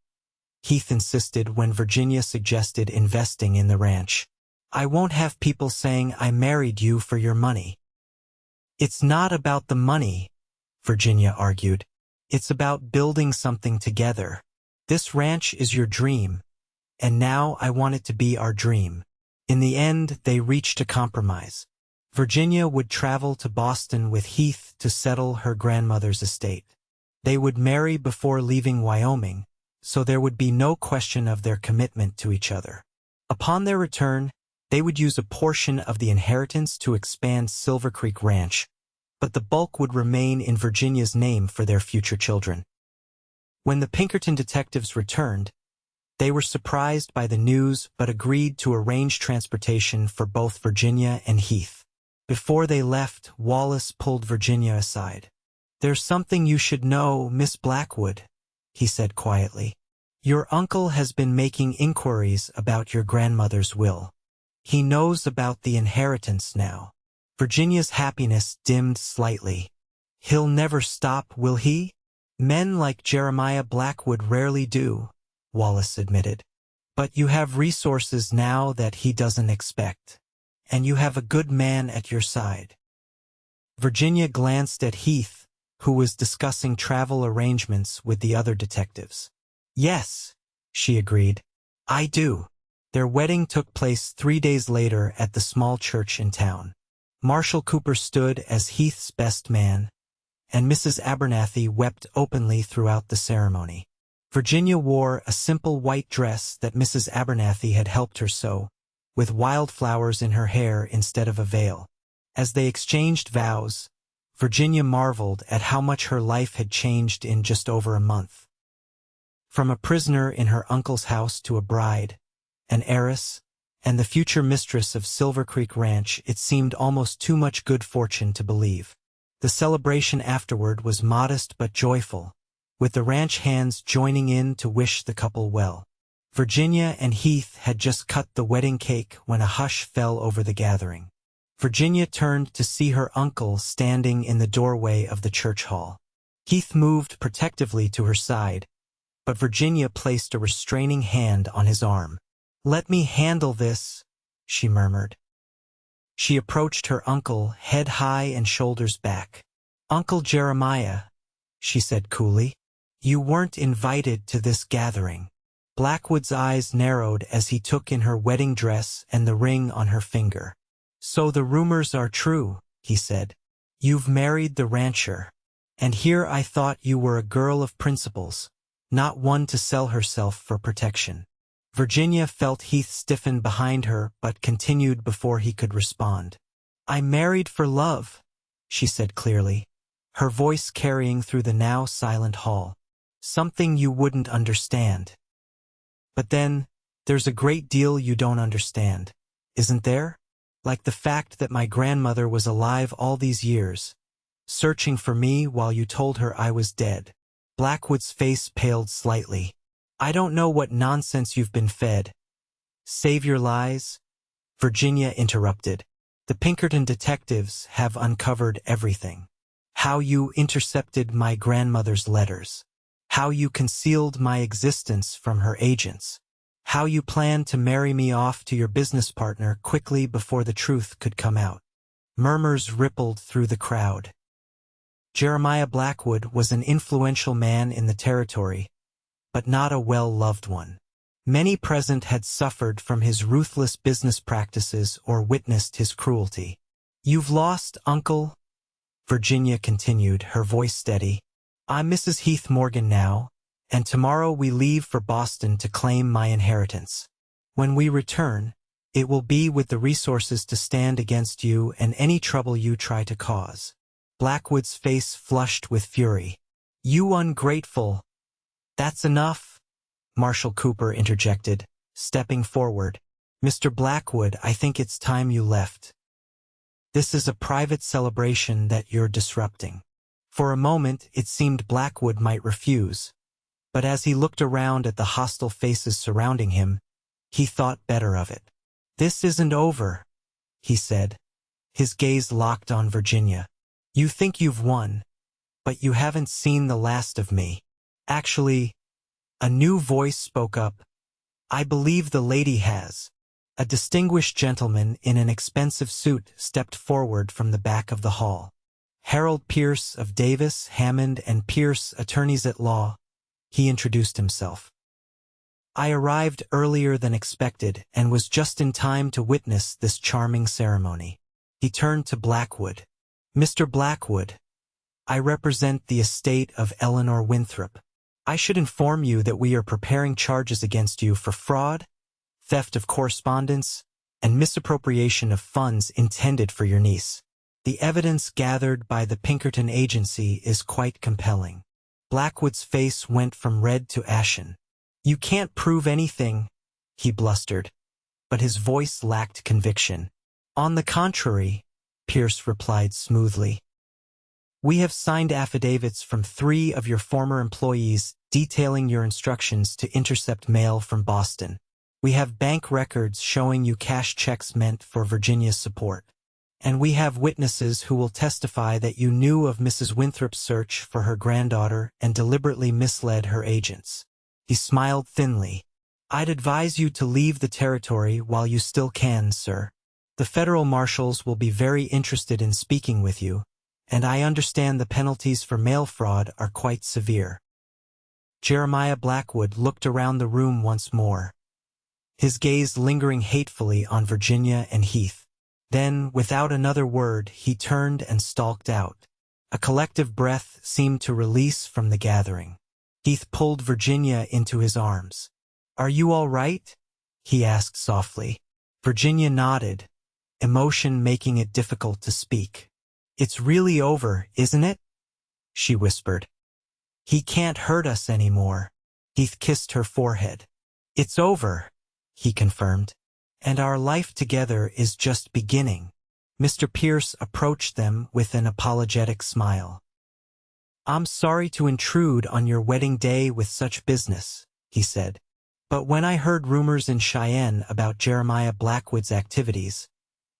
Heath insisted when Virginia suggested investing in the ranch. "I won't have people saying I married you for your money." "It's not about the money," Virginia argued. "It's about building something together. This ranch is your dream, and now I want it to be our dream." In the end, they reached a compromise. Virginia would travel to Boston with Heath to settle her grandmother's estate. They would marry before leaving Wyoming, so there would be no question of their commitment to each other. Upon their return, they would use a portion of the inheritance to expand Silver Creek Ranch, but the bulk would remain in Virginia's name for their future children. When the Pinkerton detectives returned, they were surprised by the news but agreed to arrange transportation for both Virginia and Heath. Before they left, Wallace pulled Virginia aside. "There's something you should know, Miss Blackwood," he said quietly. "Your uncle has been making inquiries about your grandmother's will. He knows about the inheritance now." Virginia's happiness dimmed slightly. "He'll never stop, will he?" "Men like Jeremiah Blackwood rarely do," Wallace admitted. "But you have resources now that he doesn't expect. And you have a good man at your side." Virginia glanced at Heath, who was discussing travel arrangements with the other detectives. "Yes," she agreed. "I do." Their wedding took place 3 days later at the small church in town. Marshall Cooper stood as Heath's best man, and Mrs. Abernathy wept openly throughout the ceremony. Virginia wore a simple white dress that Mrs. Abernathy had helped her sew, with wildflowers in her hair instead of a veil. As they exchanged vows, Virginia marveled at how much her life had changed in just over a month. From a prisoner in her uncle's house to a bride, an heiress, and the future mistress of Silver Creek Ranch, it seemed almost too much good fortune to believe. The celebration afterward was modest but joyful, with the ranch hands joining in to wish the couple well. Virginia and Heath had just cut the wedding cake when a hush fell over the gathering. Virginia turned to see her uncle standing in the doorway of the church hall. Heath moved protectively to her side, but Virginia placed a restraining hand on his arm. "Let me handle this," she murmured. She approached her uncle, head high and shoulders back. "Uncle Jeremiah," she said coolly, "you weren't invited to this gathering." Blackwood's eyes narrowed as he took in her wedding dress and the ring on her finger. "So the rumors are true," he said. "You've married the rancher. And here I thought you were a girl of principles, not one to sell herself for protection." Virginia felt Heath stiffen behind her but continued before he could respond. "I married for love," she said clearly, her voice carrying through the now silent hall. "Something you wouldn't understand. But then, there's a great deal you don't understand, isn't there? Like the fact that my grandmother was alive all these years, searching for me while you told her I was dead." Blackwood's face paled slightly. "I don't know what nonsense you've been fed." "Save your lies," Virginia interrupted. "The Pinkerton detectives have uncovered everything. How you intercepted my grandmother's letters. How you concealed my existence from her agents. How you planned to marry me off to your business partner quickly before the truth could come out." Murmurs rippled through the crowd. Jeremiah Blackwood was an influential man in the territory, but not a well-loved one. Many present had suffered from his ruthless business practices or witnessed his cruelty. "You've lost, Uncle," Virginia continued, her voice steady. "I'm Mrs. Heath Morgan now, and tomorrow we leave for Boston to claim my inheritance. When we return, it will be with the resources to stand against you and any trouble you try to cause." Blackwood's face flushed with fury. "You ungrateful—" "That's enough," Marshal Cooper interjected, stepping forward. "Mr. Blackwood, I think it's time you left. This is a private celebration that you're disrupting." For a moment it seemed Blackwood might refuse, but as he looked around at the hostile faces surrounding him, he thought better of it. "This isn't over," he said, his gaze locked on Virginia. "You think you've won, but you haven't seen the last of me." "Actually," a new voice spoke up, "I believe the lady has." A distinguished gentleman in an expensive suit stepped forward from the back of the hall. "Harold Pierce of Davis, Hammond and Pierce, attorneys at law," he introduced himself. "I arrived earlier than expected and was just in time to witness this charming ceremony." He turned to Blackwood. "Mr. Blackwood, I represent the estate of Eleanor Winthrop. I should inform you that we are preparing charges against you for fraud, theft of correspondence, and misappropriation of funds intended for your niece. The evidence gathered by the Pinkerton Agency is quite compelling." Blackwood's face went from red to ashen. "You can't prove anything," he blustered, but his voice lacked conviction. "On the contrary," Pierce replied smoothly. "We have signed affidavits from 3 of your former employees detailing your instructions to intercept mail from Boston. We have bank records showing you cash checks meant for Virginia's support. And we have witnesses who will testify that you knew of Mrs. Winthrop's search for her granddaughter and deliberately misled her agents." He smiled thinly. "I'd advise you to leave the territory while you still can, sir. The federal marshals will be very interested in speaking with you, and I understand the penalties for mail fraud are quite severe." Jeremiah Blackwood looked around the room once more, his gaze lingering hatefully on Virginia and Heath. Then, without another word, he turned and stalked out. A collective breath seemed to release from the gathering. Heath pulled Virginia into his arms. "Are you all right?" he asked softly. Virginia nodded, emotion making it difficult to speak. "It's really over, isn't it?" she whispered. "He can't hurt us anymore." Heath kissed her forehead. "It's over," he confirmed, "and our life together is just beginning." Mr. Pierce approached them with an apologetic smile. "I'm sorry to intrude on your wedding day with such business," he said, "but when I heard rumors in Cheyenne about Jeremiah Blackwood's activities,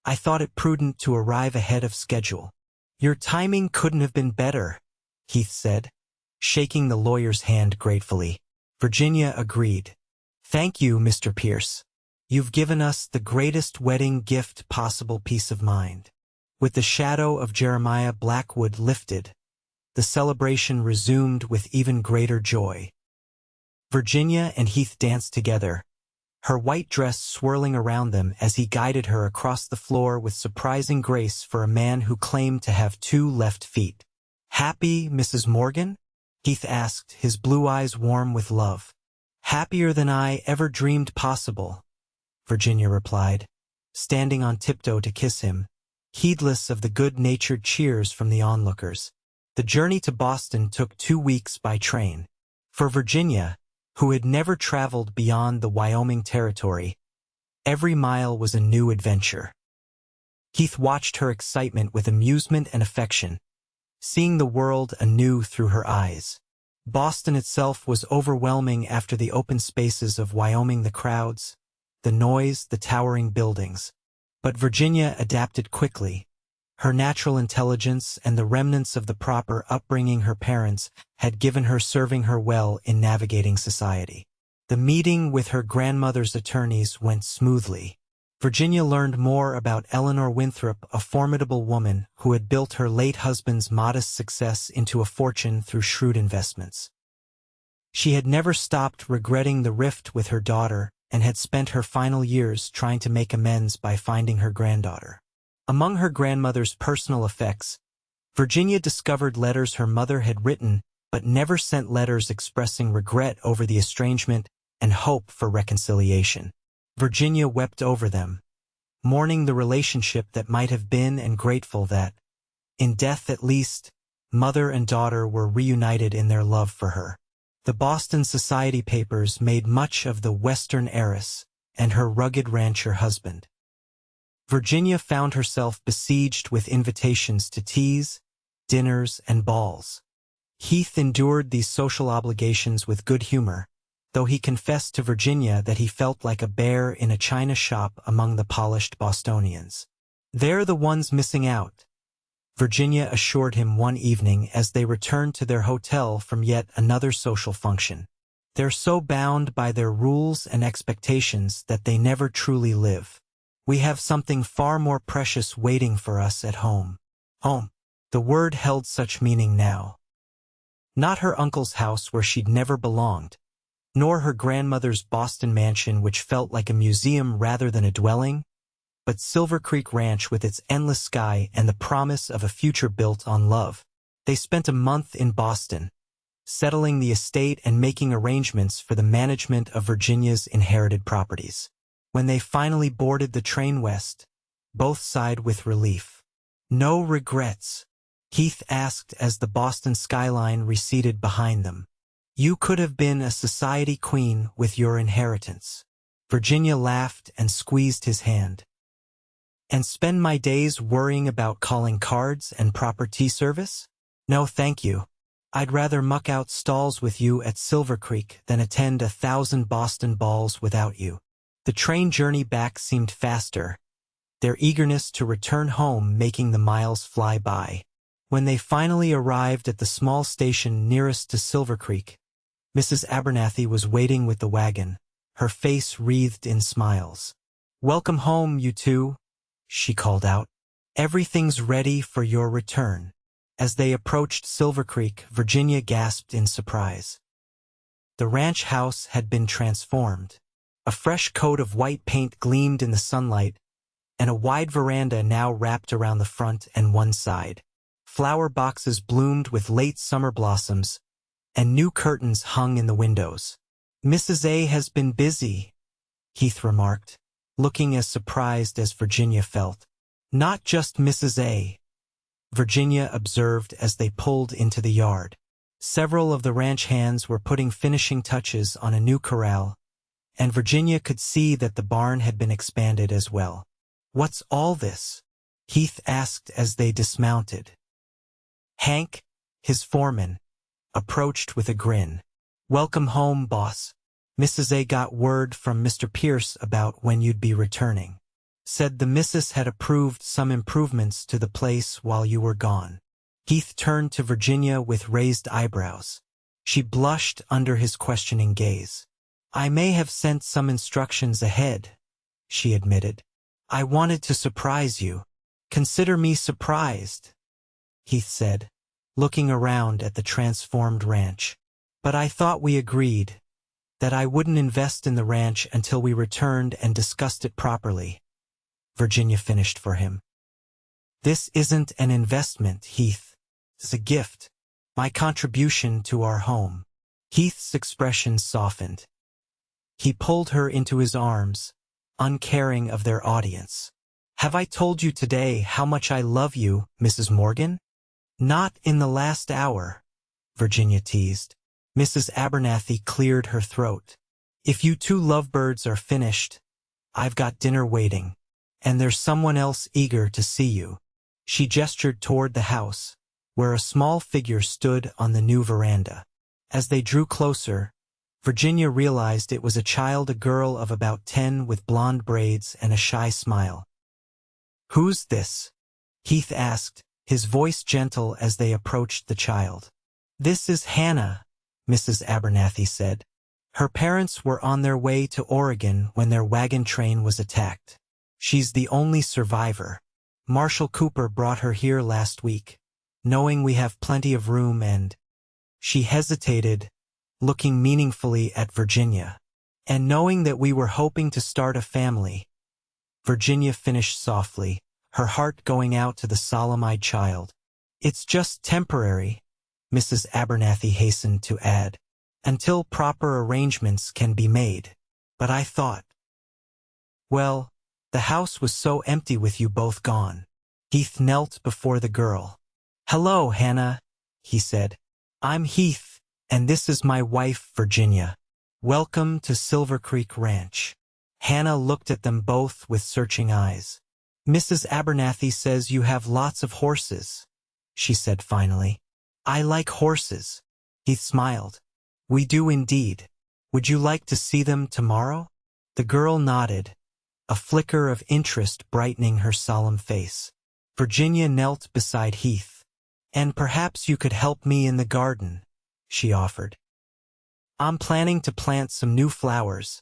I thought it prudent to arrive ahead of schedule." "Your timing couldn't have been better," Heath said, shaking the lawyer's hand gratefully. Virginia agreed. "Thank you, Mr. Pierce. You've given us the greatest wedding gift possible, peace of mind." With the shadow of Jeremiah Blackwood lifted, the celebration resumed with even greater joy. Virginia and Heath danced together, her white dress swirling around them as he guided her across the floor with surprising grace for a man who claimed to have 2 left feet. "Happy, Mrs. Morgan?" Heath asked, his blue eyes warm with love. "Happier than I ever dreamed possible," Virginia replied, standing on tiptoe to kiss him, heedless of the good-natured cheers from the onlookers. The journey to Boston took 2 weeks by train. For Virginia, who had never traveled beyond the Wyoming territory, every mile was a new adventure. Heath watched her excitement with amusement and affection, seeing the world anew through her eyes. Boston itself was overwhelming after the open spaces of Wyoming, the crowds, the noise, the towering buildings. But Virginia adapted quickly. Her natural intelligence and the remnants of the proper upbringing her parents had given her serving her well in navigating society. The meeting with her grandmother's attorneys went smoothly. Virginia learned more about Eleanor Winthrop, a formidable woman who had built her late husband's modest success into a fortune through shrewd investments. She had never stopped regretting the rift with her daughter and had spent her final years trying to make amends by finding her granddaughter. Among her grandmother's personal effects, Virginia discovered letters her mother had written but never sent, letters expressing regret over the estrangement and hope for reconciliation. Virginia wept over them, mourning the relationship that might have been and grateful that, in death at least, mother and daughter were reunited in their love for her. The Boston society papers made much of the Western heiress and her rugged rancher husband. Virginia found herself besieged with invitations to teas, dinners, and balls. Heath endured these social obligations with good humor, though he confessed to Virginia that he felt like a bear in a china shop among the polished Bostonians. "They're the ones missing out," Virginia assured him one evening as they returned to their hotel from yet another social function. "They're so bound by their rules and expectations that they never truly live. We have something far more precious waiting for us at home." Home. The word held such meaning now. Not her uncle's house where she'd never belonged, nor her grandmother's Boston mansion which felt like a museum rather than a dwelling, but Silver Creek Ranch with its endless sky and the promise of a future built on love. They spent a month in Boston, settling the estate and making arrangements for the management of Virginia's inherited properties. When they finally boarded the train west, both sighed with relief. "No regrets?" Heath asked as the Boston skyline receded behind them. "You could have been a society queen with your inheritance." Virginia laughed and squeezed his hand. "And spend my days worrying about calling cards and proper tea service? No, thank you. I'd rather muck out stalls with you at Silver Creek than attend 1,000 Boston balls without you." The train journey back seemed faster, their eagerness to return home making the miles fly by. When they finally arrived at the small station nearest to Silver Creek, Mrs. Abernathy was waiting with the wagon, her face wreathed in smiles. "Welcome home, you two," she called out. "Everything's ready for your return." As they approached Silver Creek, Virginia gasped in surprise. The ranch house had been transformed. A fresh coat of white paint gleamed in the sunlight, and a wide veranda now wrapped around the front and one side. Flower boxes bloomed with late summer blossoms, and new curtains hung in the windows. "Mrs. A has been busy," Heath remarked, looking as surprised as Virginia felt. "Not just Mrs. A," Virginia observed as they pulled into the yard. Several of the ranch hands were putting finishing touches on a new corral, and Virginia could see that the barn had been expanded as well. "What's all this?" Heath asked as they dismounted. Hank, his foreman, approached with a grin. "Welcome home, boss. Mrs. A got word from Mr. Pierce about when you'd be returning. Said the missus had approved some improvements to the place while you were gone." Heath turned to Virginia with raised eyebrows. She blushed under his questioning gaze. "I may have sent some instructions ahead," she admitted. "I wanted to surprise you." "Consider me surprised," Heath said, looking around at the transformed ranch. "But I thought we agreed that I wouldn't invest in the ranch until we returned and discussed it properly," Virginia finished for him. "This isn't an investment, Heath. It's a gift, my contribution to our home." Heath's expression softened. He pulled her into his arms, uncaring of their audience. "Have I told you today how much I love you, Mrs. Morgan?" "Not in the last hour," Virginia teased. Mrs. Abernathy cleared her throat. "If you two lovebirds are finished, I've got dinner waiting, and there's someone else eager to see you." She gestured toward the house, where a small figure stood on the new veranda. As they drew closer, Virginia realized it was a girl of about 10 with blonde braids and a shy smile. "Who's this?" Heath asked, his voice gentle as they approached the child. "This is Hannah," Mrs. Abernathy said. "Her parents were on their way to Oregon when their wagon train was attacked. She's the only survivor. Marshall Cooper brought her here last week, knowing we have plenty of room and—" She hesitated, looking meaningfully at Virginia. "And knowing that we were hoping to start a family," Virginia finished softly, her heart going out to the solemn-eyed child. "It's just temporary," Mrs. Abernathy hastened to add, "until proper arrangements can be made. But I thought—" "Well, the house was so empty with you both gone." Heath knelt before the girl. "Hello, Hannah," he said. "I'm Heath, and this is my wife, Virginia. Welcome to Silver Creek Ranch." Hannah looked at them both with searching eyes. "Mrs. Abernathy says you have lots of horses," she said finally. "I like horses." Heath smiled. "We do indeed. Would you like to see them tomorrow?" The girl nodded, a flicker of interest brightening her solemn face. Virginia knelt beside Heath. "And perhaps you could help me in the garden," she offered. "I'm planning to plant some new flowers,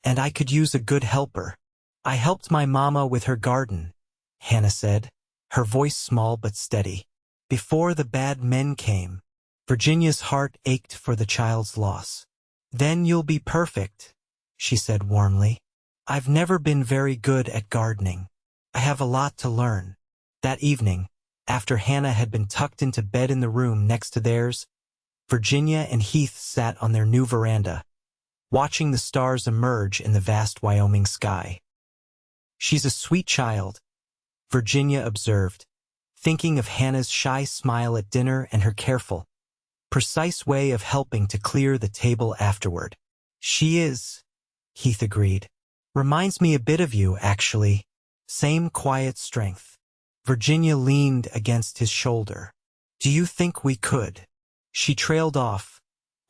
and I could use a good helper." "I helped my mama with her garden," Hannah said, her voice small but steady. "Before the bad men came." Virginia's heart ached for the child's loss. "Then you'll be perfect," she said warmly. "I've never been very good at gardening. I have a lot to learn." That evening, after Hannah had been tucked into bed in the room next to theirs, Virginia and Heath sat on their new veranda, watching the stars emerge in the vast Wyoming sky. "She's a sweet child," Virginia observed, thinking of Hannah's shy smile at dinner and her careful, precise way of helping to clear the table afterward. "She is," Heath agreed. "Reminds me a bit of you, actually. Same quiet strength." Virginia leaned against his shoulder. "Do you think we could?" She trailed off,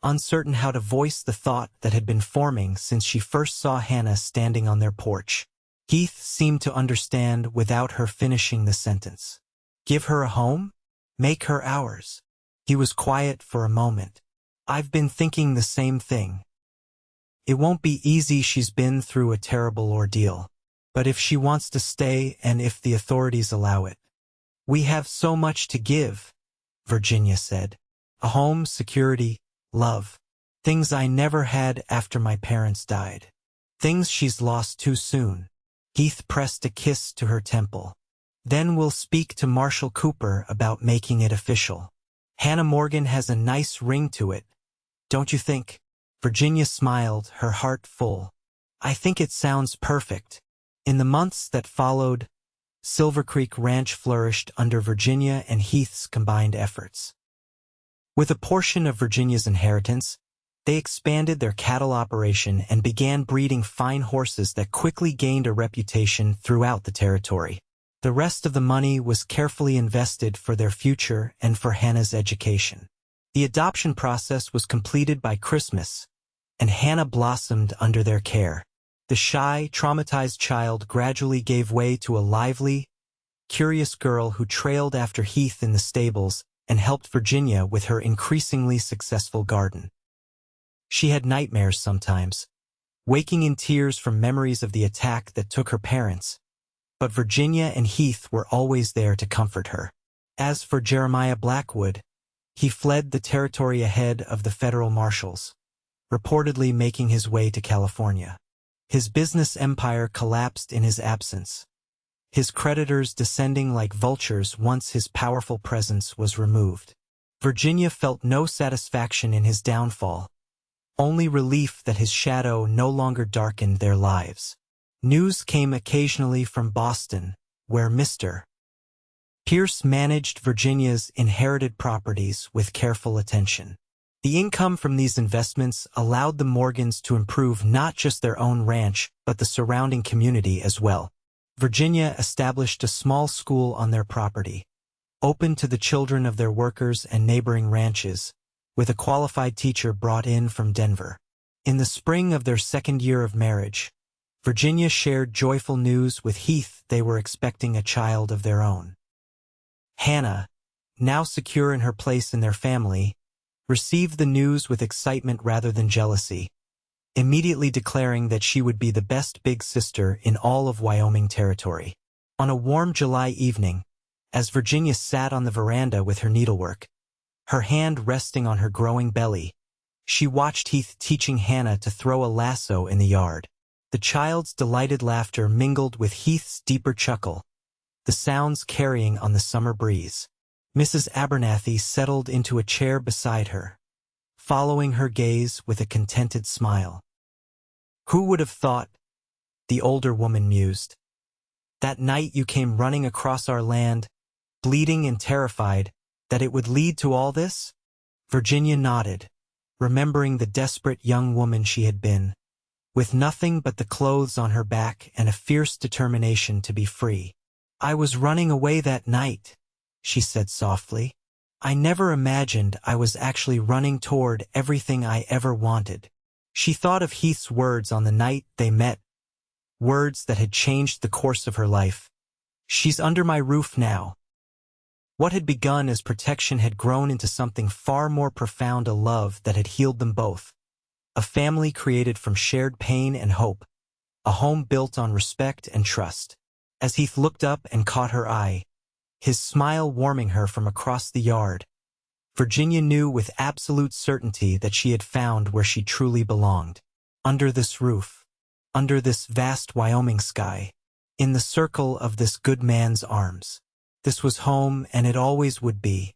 uncertain how to voice the thought that had been forming since she first saw Hannah standing on their porch. Heath seemed to understand without her finishing the sentence. "Give her a home? Make her ours." He was quiet for a moment. "I've been thinking the same thing. It won't be easy, she's been through a terrible ordeal. But if she wants to stay and if the authorities allow it." "We have so much to give," Virginia said. "A home, security, love. Things I never had after my parents died. Things she's lost too soon." Heath pressed a kiss to her temple. "Then we'll speak to Marshall Cooper about making it official. Hannah Morgan has a nice ring to it, don't you think?" Virginia smiled, her heart full. "I think it sounds perfect." In the months that followed, Silver Creek Ranch flourished under Virginia and Heath's combined efforts. With a portion of Virginia's inheritance, they expanded their cattle operation and began breeding fine horses that quickly gained a reputation throughout the territory. The rest of the money was carefully invested for their future and for Hannah's education. The adoption process was completed by Christmas, and Hannah blossomed under their care. The shy, traumatized child gradually gave way to a lively, curious girl who trailed after Heath in the stables and helped Virginia with her increasingly successful garden. She had nightmares sometimes, waking in tears from memories of the attack that took her parents, but Virginia and Heath were always there to comfort her. As for Jeremiah Blackwood, he fled the territory ahead of the federal marshals, reportedly making his way to California. His business empire collapsed in his absence, his creditors descending like vultures once his powerful presence was removed. Virginia felt no satisfaction in his downfall, only relief that his shadow no longer darkened their lives. News came occasionally from Boston, where Mr. Pierce managed Virginia's inherited properties with careful attention. The income from these investments allowed the Morgans to improve not just their own ranch, but the surrounding community as well. Virginia established a small school on their property, open to the children of their workers and neighboring ranches, with a qualified teacher brought in from Denver. In the spring of their second year of marriage, Virginia shared joyful news with Heath they were expecting a child of their own. Hannah, now secure in her place in their family, received the news with excitement rather than jealousy. immediately declaring that she would be the best big sister in all of Wyoming territory. On a warm July evening, as Virginia sat on the veranda with her needlework, her hand resting on her growing belly, she watched Heath teaching Hannah to throw a lasso in the yard. The child's delighted laughter mingled with Heath's deeper chuckle, the sounds carrying on the summer breeze. Mrs. Abernathy settled into a chair beside her, following her gaze with a contented smile. "Who would have thought," the older woman mused, "that night you came running across our land, bleeding and terrified, that it would lead to all this?" Virginia nodded, remembering the desperate young woman she had been, with nothing but the clothes on her back and a fierce determination to be free. "I was running away that night," she said softly. "I never imagined I was actually running toward everything I ever wanted." She thought of Heath's words on the night they met, words that had changed the course of her life. "She's under my roof now." What had begun as protection had grown into something far more profound, a love that had healed them both. A family created from shared pain and hope, a home built on respect and trust. As Heath looked up and caught her eye, his smile warming her from across the yard, Virginia knew with absolute certainty that she had found where she truly belonged. Under this roof, under this vast Wyoming sky, in the circle of this good man's arms. This was home, and it always would be.